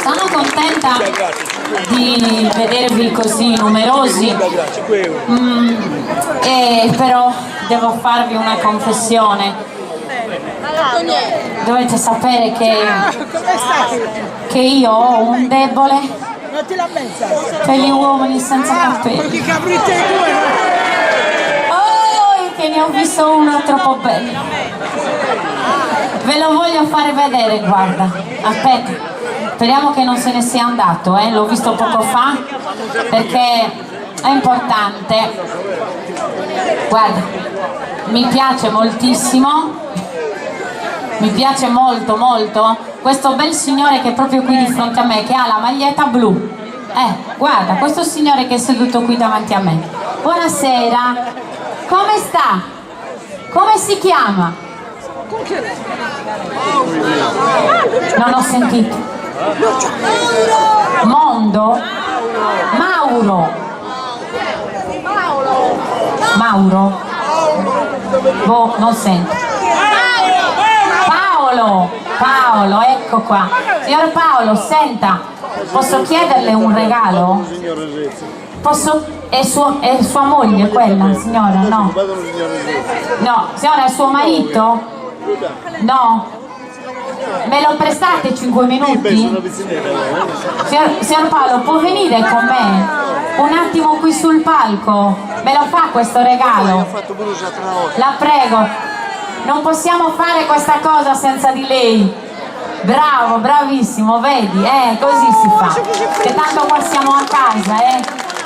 Sono contenta di vedervi così numerosi, però devo farvi una confessione. Dovete sapere che io ho un debole per gli uomini senza capelli. Oh, che ne ho visto uno troppo bello. Ve lo voglio fare vedere, guarda. Aspetta. Speriamo che non se ne sia andato, l'ho visto poco fa, perché è importante. Guarda, mi piace moltissimo, mi piace molto molto questo bel signore che è proprio qui di fronte a me, che ha la maglietta blu. Guarda, questo signore che è seduto qui davanti a me. Buonasera, come sta? Come si chiama? Non ho sentito. Mondo? Mauro? Boh, non sento. Paolo, ecco qua. Signor Paolo, senta, posso chiederle un regalo? Posso? È sua moglie quella, signora? No. No, signora, è suo marito? No. Me lo prestate 5 minuti? Signor Paolo, può venire con me un attimo qui sul palco? Me lo fa questo regalo? La prego, non possiamo fare questa cosa senza di lei. Bravo, bravissimo, vedi? Così si fa. Che tanto qua siamo a casa,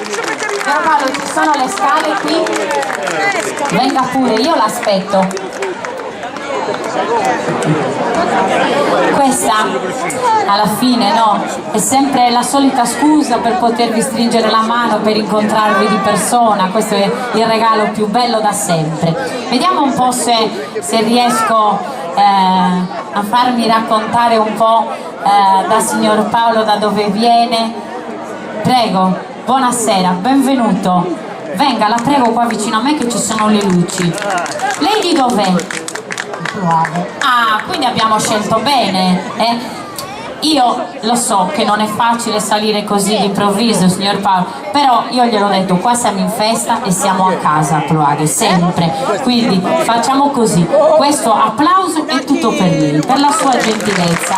Signor Paolo, ci sono le scale qui? Venga pure, io l'aspetto. Questa alla fine è sempre la solita scusa per potervi stringere la mano, per incontrarvi di persona. Questo è il regalo più bello da sempre. Vediamo un po' se riesco a farmi raccontare un po' da signor Paolo da dove viene. Prego, buonasera, benvenuto. Venga, la prego qua vicino a me che ci sono le luci. Lei di dov'è? Ah, quindi abbiamo scelto bene, Io lo so che non è facile salire così di improvviso, signor Paolo, però io gliel'ho detto, qua siamo in festa e siamo a casa a Ploaghe, sempre. Quindi facciamo così, questo applauso è tutto per lei, per la sua gentilezza.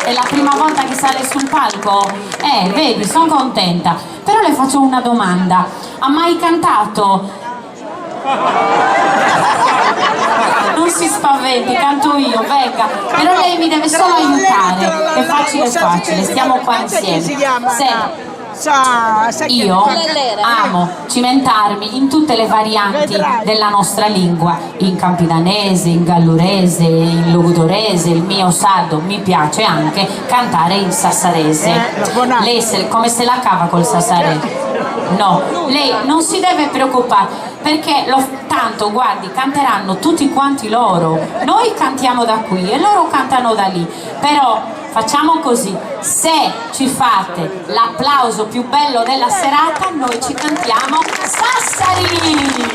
È la prima volta che sale sul palco? Vedi, sono contenta. Però le faccio una domanda, ha mai cantato? Non si spaventi, canto io, venga, però lei mi deve solo aiutare, è facile, stiamo qua insieme. Io amo cimentarmi in tutte le varianti della nostra lingua, in campidanese, in gallurese, in logudorese, il mio sardo, mi piace anche cantare in sassarese. Lei come se la cava col sassarese? No, lei non si deve preoccupare, perché tanto, guardi, canteranno tutti quanti loro. Noi cantiamo da qui e loro cantano da lì, però facciamo così, se ci fate l'applauso più bello della serata, noi ci cantiamo Sassari!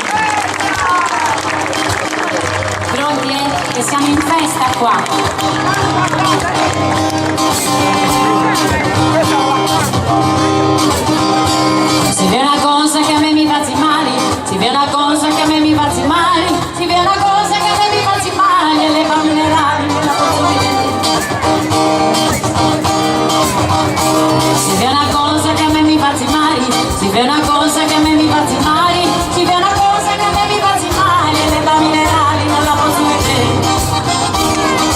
Pronti, che siamo in festa qua! Si vede una cosa che a me mi fa male, si vede una cosa che a me mi fa male, si vede una cosa che a me mi fa male, le fa minerali nella si vede una cosa che a me mi fa male, si vede una cosa che a me mi fa male, si vede una cosa che a me mi fa male, le fa minerali nella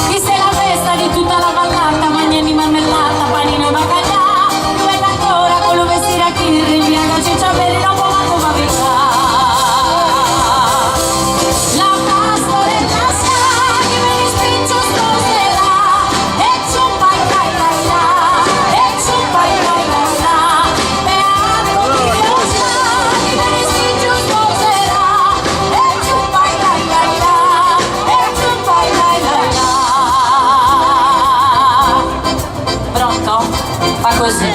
questa è la festa di tutta la vallata, magnani marmellata, panino e baccalà, dove ancora con lo vestire a chirri, via caccia belli, non può manco fa la pastorella sa che me ne spincio sposerà, e zumba e dai dai da, e zumba e dai dai da, beato Dio sa che me ne spincio sposerà, e zumba e dai dai da, e zumba e dai dai da. Pronto? Fa così,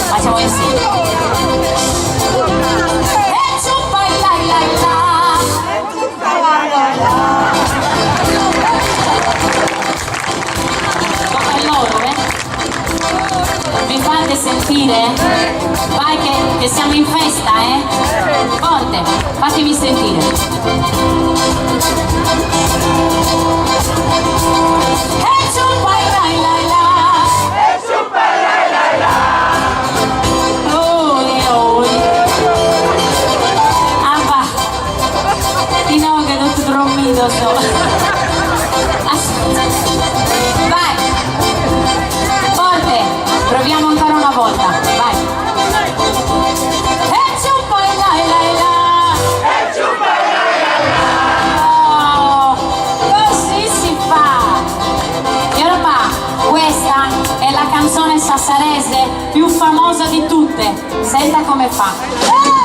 facciamo insieme. sentire? Vai che siamo in festa, Forte, fatemi sentire. Vai, forte, proviamo ancora una volta, vai. E giù poi oh, così si fa. Yoruba, questa è la canzone sassarese più famosa di tutte. Senta come fa.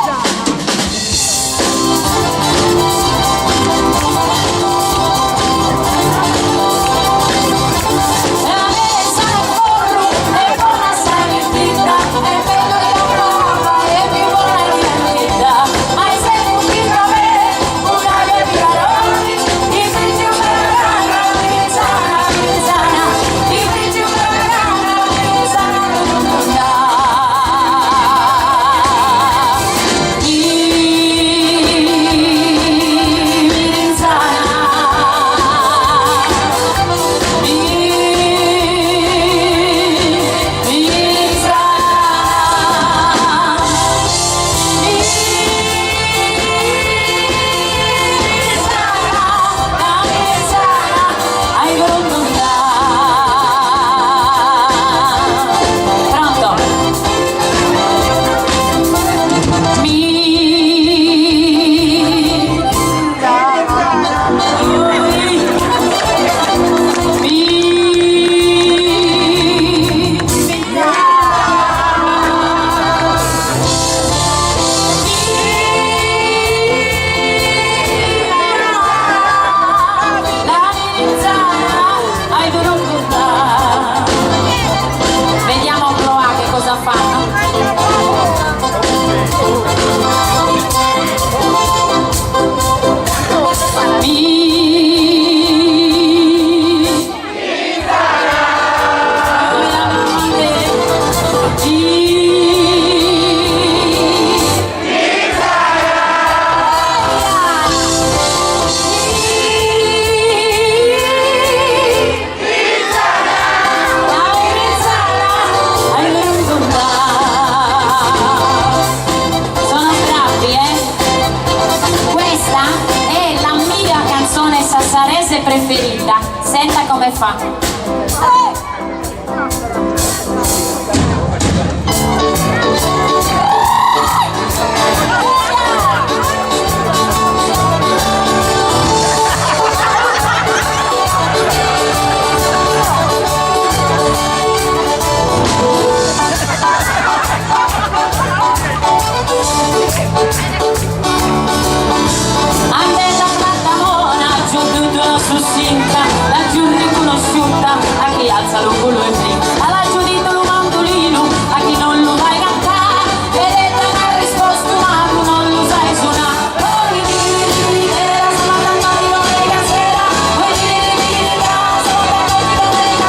Preferita, senta come fa. La giù riconosciuta a chi alza lo culo e brinca, alla giudito lo mandolino a chi non lo vai cantare, vedete mi ha risposto ma tu non lo sai suonare. Poi di vera sono andando di domenica sera, poi di vera sono andando di domenica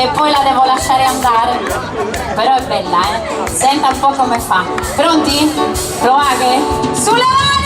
e poi la devo lasciare andare. però è bella, senta un po' come fa. Pronti? Provate? Sulle mani!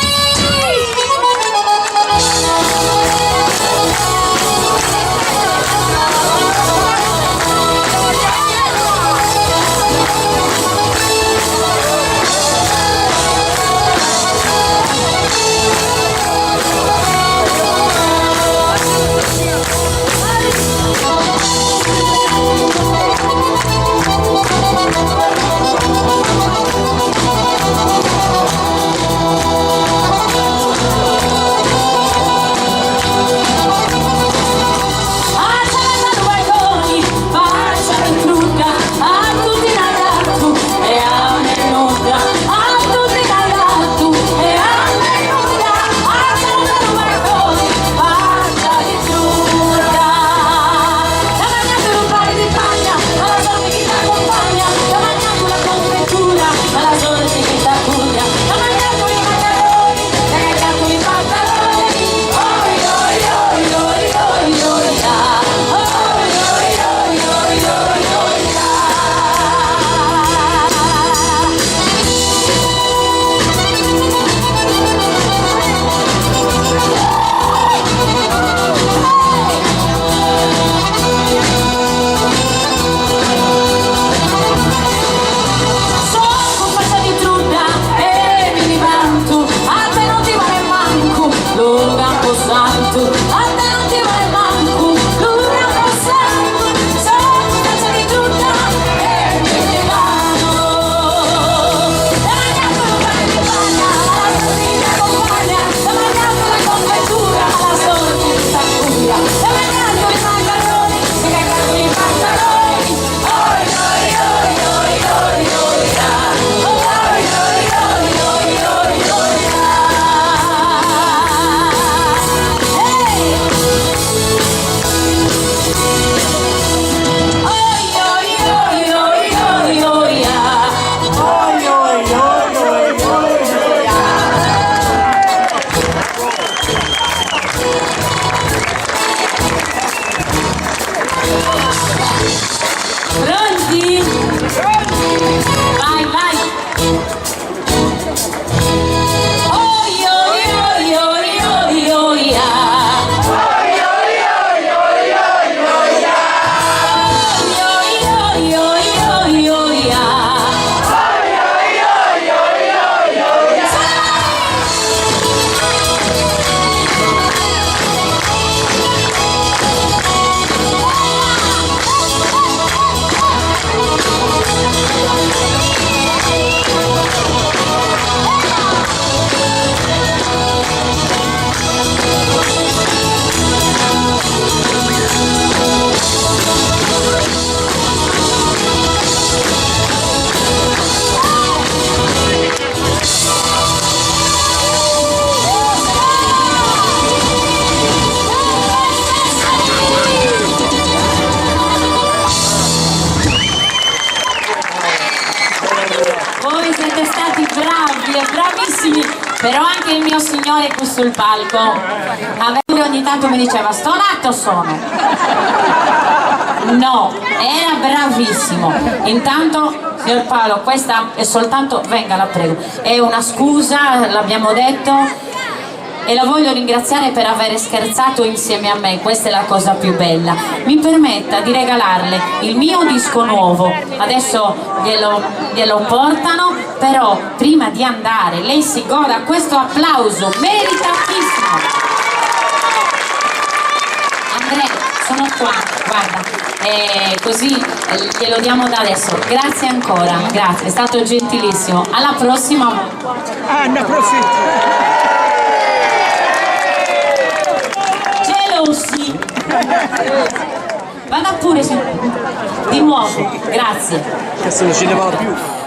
Però anche il mio signore qui sul palco ogni tanto mi diceva: stonato sono. No, era bravissimo. Intanto, signor Paolo, questa è soltanto, venga, la prego, è una scusa, l'abbiamo detto, e la voglio ringraziare per aver scherzato insieme a me, questa è la cosa più bella. Mi permetta di regalarle il mio disco nuovo, adesso glielo portano, però prima di andare lei si goda questo applauso meritatissimo. Andrea, sono qua, guarda, così glielo diamo da adesso. Grazie ancora, grazie, è stato gentilissimo. Alla prossima. Alla prossima. Sì. Vada pure di nuovo, grazie. Che se non ci ne va più.